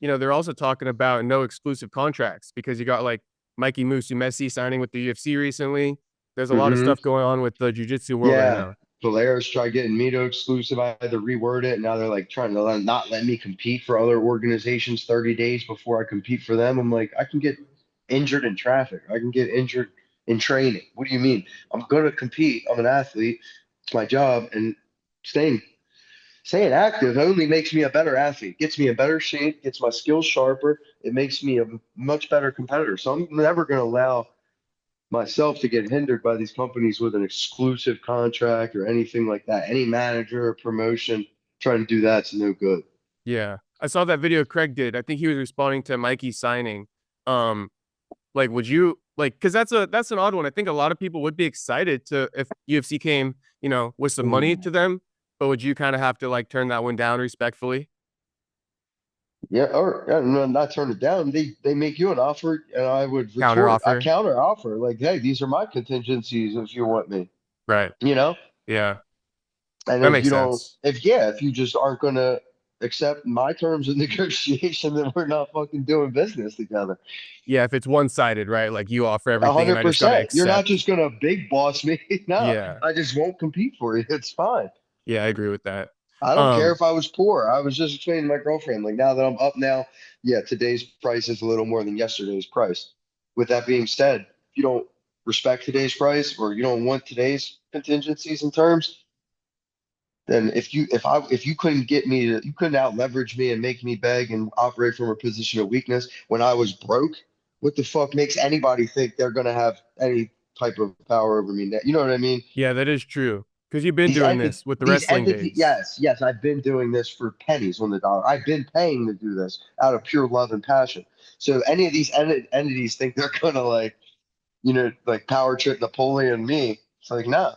they're also talking about no exclusive contracts because you got like Mikey Musumeci signing with the UFC recently. There's a lot of Hmm. stuff going on with the jiu-jitsu world right Yeah. now. Polaris tried getting me to exclusive. I had to reword it. Now they're like trying to not let me compete for other organizations 30 days before I compete for them. I'm like, I can get injured in traffic. I can get injured in training. What do you mean? I'm going to compete. I'm an athlete. It's my job. And staying staying active only makes me a better athlete, gets me in better shape, gets my skills sharper. It makes me a much better competitor. So I'm never going to allow myself to get hindered by these companies with an exclusive contract or anything like that. Any manager or promotion trying to do that's no good. Yeah. I saw that video Craig did. I think he was responding to Mikey signing. Um, like, would you like, because that's an odd one. I think a lot of people would be excited to if UFC came, with some money Ooh. to them, but would you kind of have to like turn that one down respectfully? Yeah, or no, not turn it down. They make you an offer, and I would Counter retort, I offer. counter offer like, hey, these are my contingencies if you want me, Right. you know. Yeah. And That if makes you don't, sense. if you just aren't gonna accept my terms of negotiation, then we're not fucking doing business together. Yeah, if it's one-sided, right? Like you offer A everything and hundred I just gotta percent. You're not accept. just gonna big boss me. No, Yeah. I just won't compete for you. It's fine. Yeah, I agree with that. I don't care Um, if I was poor. I was just explaining to my girlfriend, like now that I'm up now, yeah, today's price is a little more than yesterday's price. With that being said, if you don't respect today's price or you don't want today's contingencies and terms, then if you couldn't get me to you couldn't out leverage me and make me beg and operate from a position of weakness when I was broke, what the fuck makes anybody think they're gonna have any type of power over me? You know what I mean? yeah, that is true. Because you've been These doing enti this with the these wrestling entity days. yes, yes, I've been doing this for pennies on the dollar. I've been paying to do this out of pure love and passion. So any of these entities think they're gonna like, like power trip Napoleon me. It's like, nah,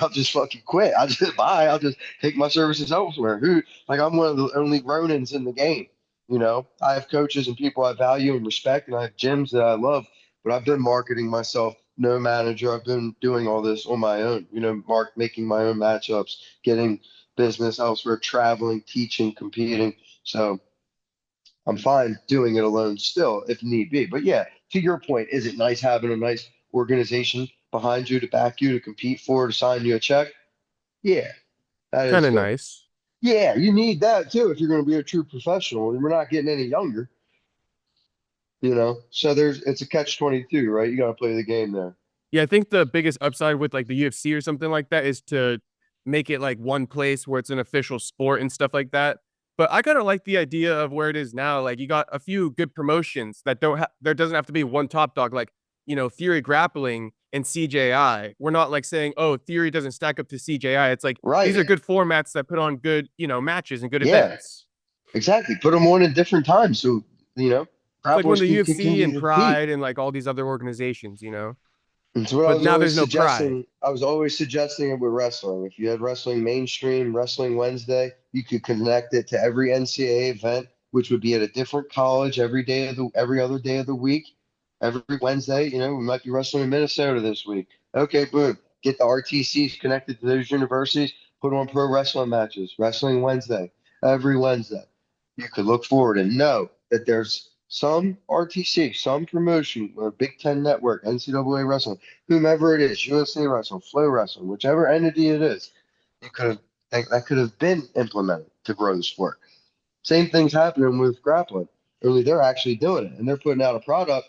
I'll just fucking quit. I'll just buy. I'll just take my services elsewhere. Who, like, I'm one of the only Ronins in the game. I have coaches and people I value and respect, and I have gyms that I love, but I've been marketing myself, no manager. I've been doing all this on my own, making my own matchups, getting business elsewhere, traveling, teaching, competing. So I'm fine doing it alone still if need be. But yeah, to your point, is it nice having a nice organization behind you to back you to compete for, to sign you a check? Yeah, that Kind is of good. nice. Yeah, you need that too if you're going to be a true professional. And we're not getting any younger, So it's a catch 22, right? You got to play the game there. Yeah, I think the biggest upside with like the UFC or something like that is to make it like one place where it's an official sport and stuff like that. But I kind of like the idea of where it is now. Like you got a few good promotions that don't have there doesn't have to be one top dog like, Theory Grappling and CJI. We're not like saying, "Oh, Theory doesn't stack up to CJI." It's like these Right. are good formats that put on good, matches and good Yeah, events. exactly. Put them on at different times so, It's like when grapplers the can UFC continue and to compete. Pride and like all these other organizations. It's what I But was now always there's no Pride. suggesting. I was always suggesting it with wrestling. If you had wrestling mainstream, Wrestling Wednesday, you could connect it to every NCAA event, which would be at a different college every other day of the week. Every Wednesday, we might be wrestling in Minnesota this week. Okay, boom. Get the RTCs connected to those universities, put on pro wrestling matches, Wrestling Wednesday, every Wednesday. You could look forward and know that there's some RTC, some promotion, or Big Ten Network, NCAA Wrestling, whomever it is, USA Wrestling, Flow Wrestling, whichever entity it is, you could have that could have been implemented to grow the sport. Same thing's happening with grappling. Only they're actually doing it, and they're putting out a product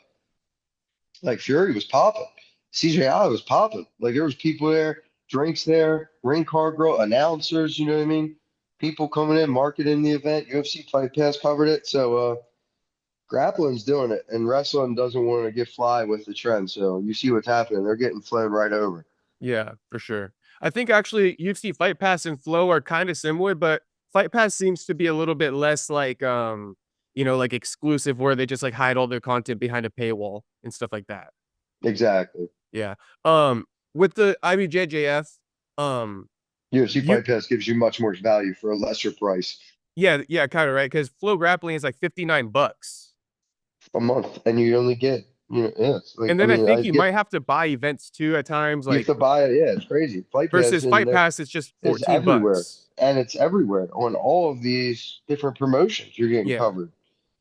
like Fury was popping, CJI was popping. Like there was people there, drinks there, ring car girl, announcers. You know what I mean? People coming in, marketing the event. UFC Fight Pass covered it. So grappling's doing it, and wrestling doesn't want to get fly with the trend. So you see what's happening. They're getting flown right over. Yeah, for sure. I think actually UFC Fight Pass and Flow are kind of similar, but Fight Pass seems to be a little bit less like like exclusive where they just like hide all their content behind a paywall and stuff like that. Exactly. Yeah. With the IBJJF, um UFC you Fight Pass gives you much more value for a lesser price yeah, yeah, kind of right cuz Flow Grappling is like $59. a month, and you only get, yeah, it's like, And I then I mean, I think you get might have to buy events too at times you have like to buy it. Yeah, it's crazy. Fight Pass versus in Fight there Pass is just is 14 everywhere, bucks. and it's everywhere on all of these different promotions. You're getting Yeah. covered.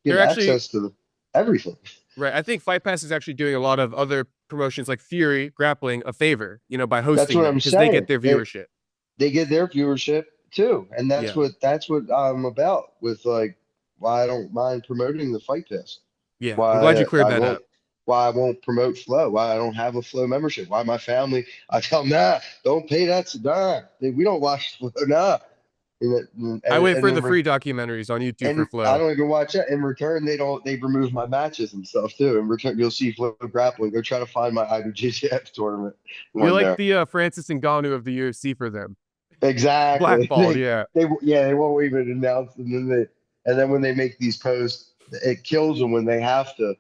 get They're actually access to everything. right. I think Fight Pass is actually doing a lot of other promotions like Fury, Grappling a favor, by That's hosting what them I'm because they saying. get their viewership. They get their viewership too, and Yeah. that's what I'm about with like why I don't mind promoting the Fight Pass. Yeah. I'm glad Why you cleared that up. I won't promote Flow. Why I don't have a Flow membership. Why my family I tell them nah, don't pay that. Nah, we don't watch Flow. Nah, I wait and for the free documentaries on YouTube for I Flow. don't even watch that. In return, they remove my matches and stuff too. In return, you'll see Flow Grappling. Go try to find my IBJJF tournament You're one like there. the Francis Ngannou of the UFC for them. Exactly. Blackballed, yeah. They won't even announce, and then when they make these posts, it kills them when they have to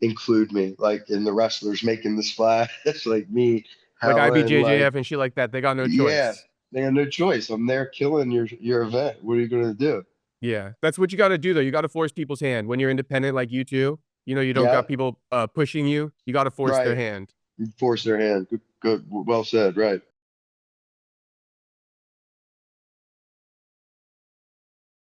include me, like in the wrestlers making the splash, like me, Like Helen, like IBJJF and shit like that. They got no yeah, choice. they have no choice. I'm there killing your event. What are you gonna do? Yeah. That's what you got to do, though. You got to force people's hand. When you're independent like you two, you don't Yeah, got people pushing you. You got to force their right. hand. Force their hand. Good, well said. Right.